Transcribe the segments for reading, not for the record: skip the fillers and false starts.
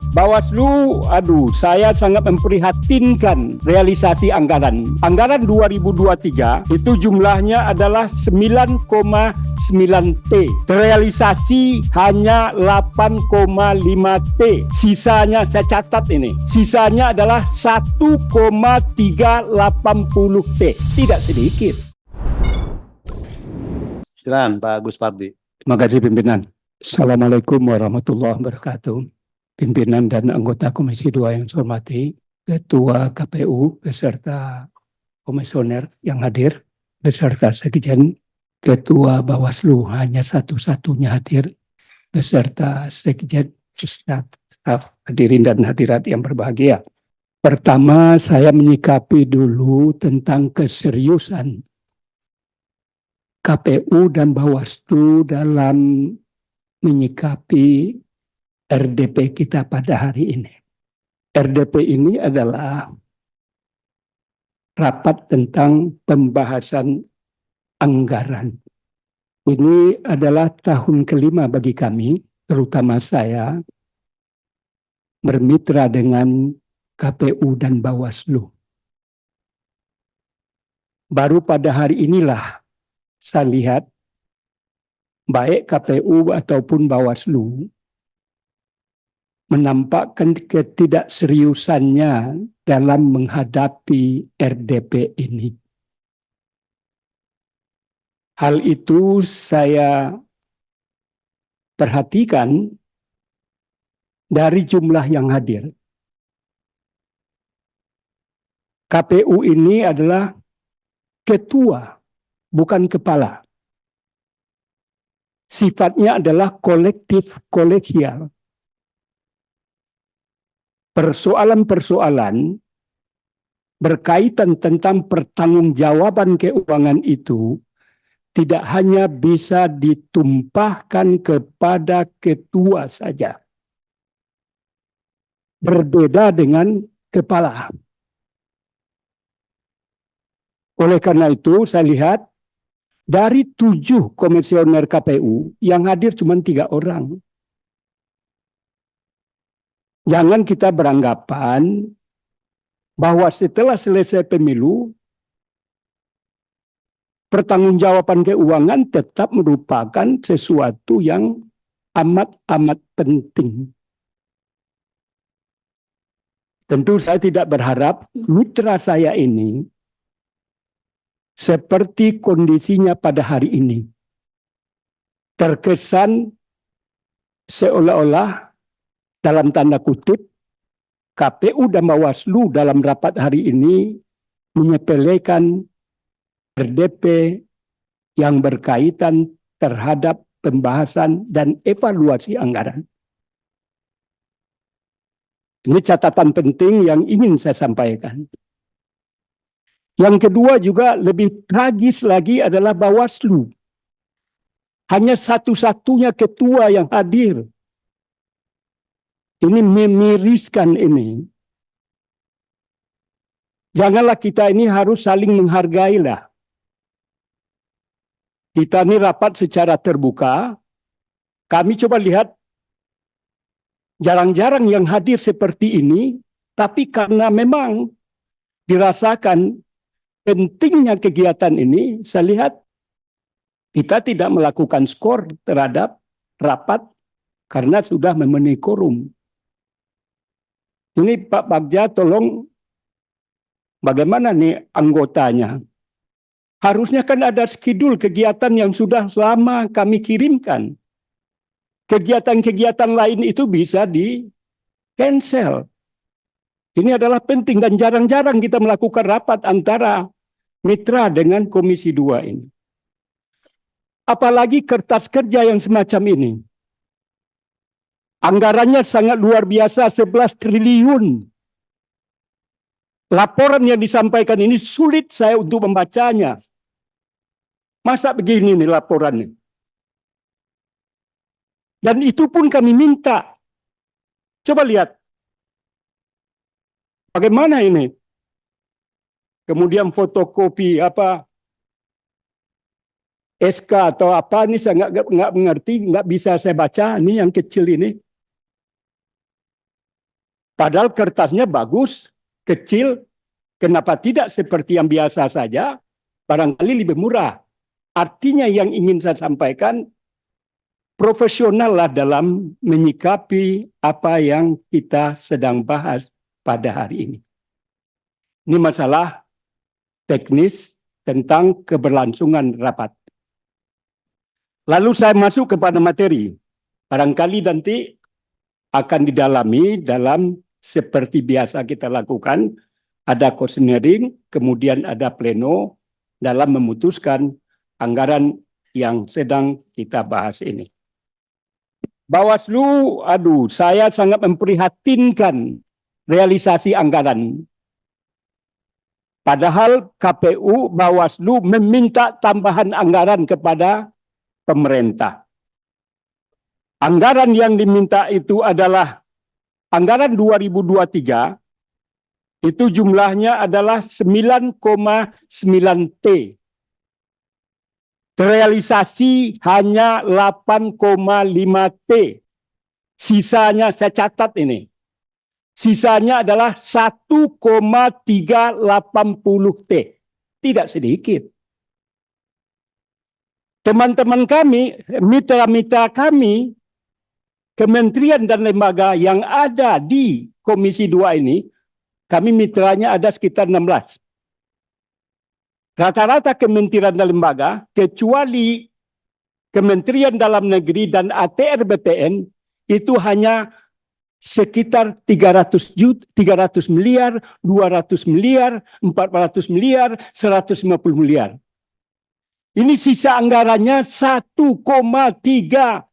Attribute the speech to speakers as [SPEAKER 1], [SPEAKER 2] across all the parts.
[SPEAKER 1] Bawaslu, saya sangat memprihatinkan realisasi anggaran. Anggaran 2023 itu jumlahnya adalah 9,9 T. Terrealisasi hanya 8,5 T. Sisanya, saya catat ini, sisanya adalah 1,380 T. Tidak sedikit.
[SPEAKER 2] Silakan Pak Gus Pardi.
[SPEAKER 1] Terima kasih pimpinan. Assalamualaikum warahmatullahi wabarakatuh. Pimpinan dan anggota Komisi 2 yang saya hormati, Ketua KPU beserta komisioner yang hadir, beserta Sekjen, Ketua Bawaslu hanya satu-satunya hadir, beserta Sekjen, staf hadirin dan hadirat yang berbahagia. Pertama, saya menyikapi dulu tentang keseriusan KPU dan Bawaslu dalam menyikapi RDP kita pada hari ini. RDP ini adalah rapat tentang pembahasan anggaran. Ini adalah tahun kelima bagi kami, terutama saya, bermitra dengan KPU dan Bawaslu. Baru pada hari inilah saya lihat baik KPU ataupun Bawaslu menampakkan ketidakseriusannya dalam menghadapi RDP ini. Hal itu saya perhatikan dari jumlah yang hadir. KPU ini adalah ketua, bukan kepala. Sifatnya adalah kolektif kolegial. Persoalan-persoalan berkaitan tentang pertanggungjawaban keuangan itu tidak hanya bisa ditumpahkan kepada ketua saja. Berbeda dengan kepala. Oleh karena itu saya lihat dari 7 komisioner KPU yang hadir cuma 3 orang. Jangan kita beranggapan bahwa setelah selesai pemilu, pertanggungjawaban keuangan tetap merupakan sesuatu yang amat-amat penting. Tentu saya tidak berharap mitra saya ini seperti kondisinya pada hari ini. Terkesan seolah-olah dalam tanda kutip, KPU dan Bawaslu dalam rapat hari ini menyepelekan RDP yang berkaitan terhadap pembahasan dan evaluasi anggaran. Ini catatan penting yang ingin saya sampaikan. Yang kedua juga lebih tragis lagi adalah Bawaslu. Hanya satu-satunya ketua yang hadir. Ini memiriskan ini. Janganlah kita ini harus saling menghargailah. Kita ini rapat secara terbuka. Kami coba lihat jarang-jarang yang hadir seperti ini. Tapi karena memang dirasakan pentingnya kegiatan ini, saya lihat kita tidak melakukan skor terhadap rapat karena sudah memenuhi quorum. Ini Pak Bagja tolong bagaimana nih anggotanya? Harusnya kan ada schedule kegiatan yang sudah lama kami kirimkan. Kegiatan-kegiatan lain itu bisa di-cancel. Ini adalah penting dan jarang-jarang kita melakukan rapat antara mitra dengan Komisi 2 ini. Apalagi kertas kerja yang semacam ini. Anggarannya sangat luar biasa, 11 triliun. Laporan yang disampaikan ini sulit saya untuk membacanya. Masa begini nih laporannya? Dan itu pun kami minta. Coba lihat. Bagaimana ini? Kemudian fotokopi SK atau apa ini saya nggak mengerti, nggak bisa saya baca. Ini yang kecil ini. Padahal kertasnya bagus, kecil, kenapa tidak seperti yang biasa saja, barangkali lebih murah. Artinya yang ingin saya sampaikan, profesionallah dalam menyikapi apa yang kita sedang bahas pada hari ini. Ini masalah teknis tentang keberlangsungan rapat. Lalu saya masuk kepada materi. Barangkali nanti akan didalami dalam seperti biasa kita lakukan, ada questionnaire, kemudian ada pleno dalam memutuskan anggaran yang sedang kita bahas ini. Bawaslu, saya sangat memprihatinkan realisasi anggaran. Padahal KPU, Bawaslu meminta tambahan anggaran kepada pemerintah. Anggaran yang diminta itu adalah anggaran 2023, itu jumlahnya adalah 9,9 T. Terrealisasi hanya 8,5 T. Sisanya, saya catat ini, sisanya adalah 1,380 T. Tidak sedikit. Teman-teman kami, mitra-mitra kami, kementerian dan lembaga yang ada di Komisi 2 ini, kami mitranya ada sekitar 16. Rata-rata kementerian dan lembaga, kecuali Kementerian Dalam Negeri dan ATR BPN, itu hanya sekitar 300 miliar, 200 miliar, 400 miliar, 150 miliar. Ini sisa anggarannya 1,380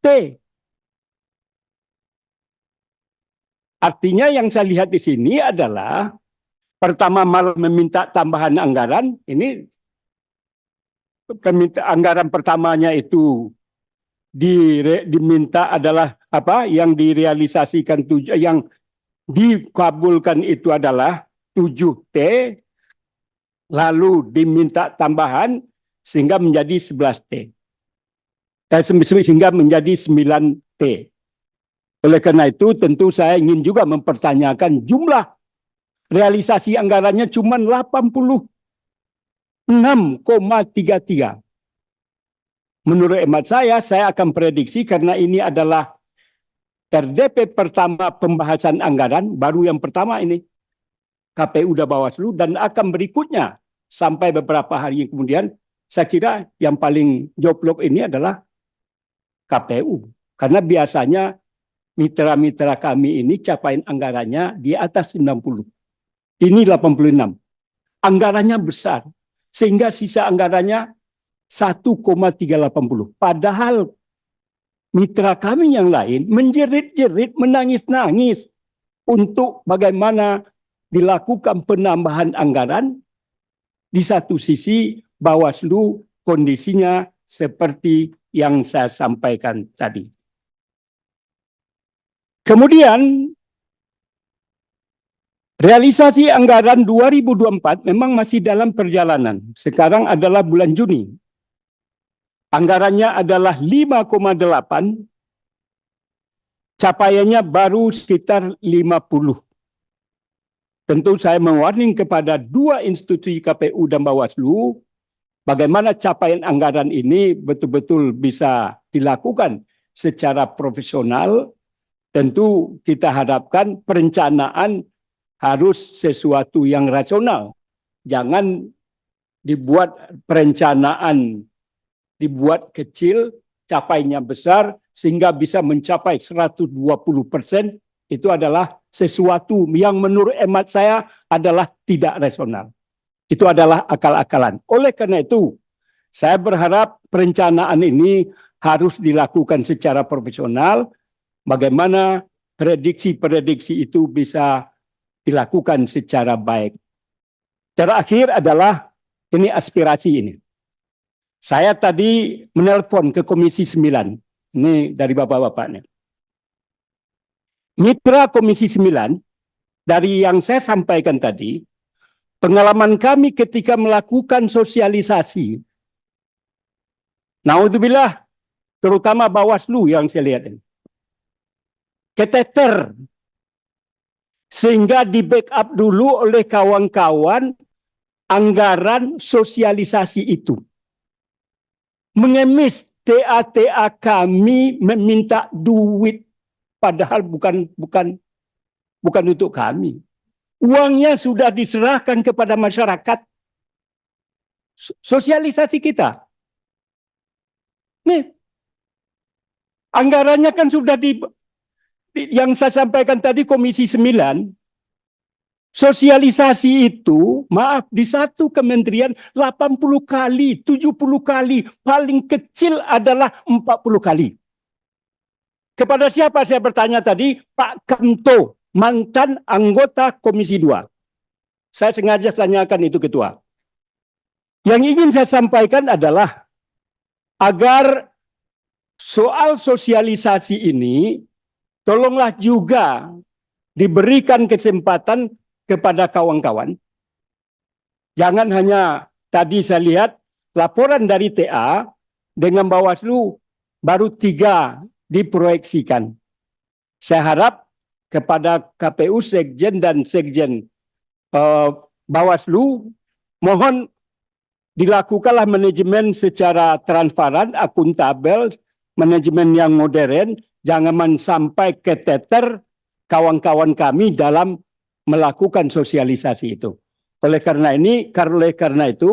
[SPEAKER 1] T. Artinya yang saya lihat di sini adalah pertama malah meminta tambahan anggaran. Ini anggaran pertamanya itu diminta adalah apa yang direalisasikan, yang dikabulkan itu adalah 7 T, lalu diminta tambahan sehingga menjadi 11 T. Sehingga menjadi 9 T. Oleh karena itu tentu saya ingin juga mempertanyakan jumlah realisasi anggarannya cuma 86,33. Menurut hemat saya akan prediksi karena ini adalah RDP pertama pembahasan anggaran, baru yang pertama ini KPU dan Bawaslu, dan akan berikutnya sampai beberapa hari kemudian. Saya kira yang paling joplok ini adalah KPU. Karena biasanya mitra-mitra kami ini capaian anggarannya di atas 90. Ini 86. Anggarannya besar. Sehingga sisa anggarannya 1,380. Padahal mitra kami yang lain menjerit-jerit, menangis-nangis untuk bagaimana dilakukan penambahan anggaran. Di satu sisi Bawaslu kondisinya seperti yang saya sampaikan tadi. Kemudian realisasi anggaran 2024 memang masih dalam perjalanan. Sekarang adalah bulan Juni. Anggarannya adalah 5,8. Capaiannya baru sekitar 50. Tentu saya mewarning kepada dua institusi KPU dan Bawaslu, bagaimana capaian anggaran ini betul-betul bisa dilakukan secara profesional. Tentu kita harapkan perencanaan harus sesuatu yang rasional. Jangan dibuat perencanaan, dibuat kecil, capainya besar, sehingga bisa mencapai 120%. Itu adalah sesuatu yang menurut hemat saya adalah tidak rasional. Itu adalah akal-akalan. Oleh karena itu, saya berharap perencanaan ini harus dilakukan secara profesional. Bagaimana prediksi-prediksi itu bisa dilakukan secara baik. Terakhir adalah ini aspirasi ini. Saya tadi menelpon ke Komisi 9. Ini dari bapak-bapaknya. Mitra Komisi 9, dari yang saya sampaikan tadi, pengalaman kami ketika melakukan sosialisasi, naudzubillah, terutama Bawaslu yang saya lihat ini. keteter. Sehingga di backup dulu oleh kawan-kawan anggaran sosialisasi itu. Mengemis TA-TA kami meminta duit, padahal bukan untuk kami. Uangnya sudah diserahkan kepada masyarakat. Sosialisasi kita. Nih, anggarannya kan sudah yang saya sampaikan tadi Komisi 9. Sosialisasi itu, maaf, di satu kementerian 80 kali, 70 kali, paling kecil adalah 40 kali. Kepada siapa saya bertanya tadi? Pak Kemto, mantan anggota Komisi 2. Saya sengaja tanyakan itu ketua. Yang ingin saya sampaikan adalah agar soal sosialisasi ini tolonglah juga diberikan kesempatan kepada kawan-kawan. Jangan hanya tadi saya lihat laporan dari TA dengan Bawaslu baru 3 diproyeksikan. Saya harap kepada KPU, Sekjen dan Sekjen Bawaslu, mohon dilakukanlah manajemen secara transparan, akuntabel, manajemen yang modern, jangan sampai keteter kawan-kawan kami dalam melakukan sosialisasi itu. Oleh karena itu,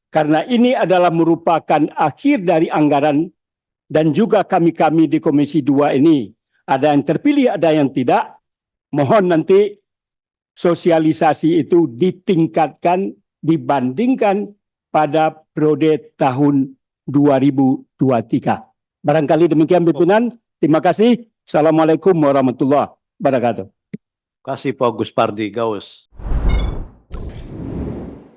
[SPEAKER 1] karena ini adalah merupakan akhir dari anggaran dan juga kami-kami di Komisi 2 ini, ada yang terpilih, ada yang tidak, mohon nanti sosialisasi itu ditingkatkan dibandingkan pada periode tahun 2023. Barangkali demikian pimpinan. Terima kasih. Assalamualaikum warahmatullahi wabarakatuh.
[SPEAKER 2] Terima kasih Pak Gus Pardi Gaus.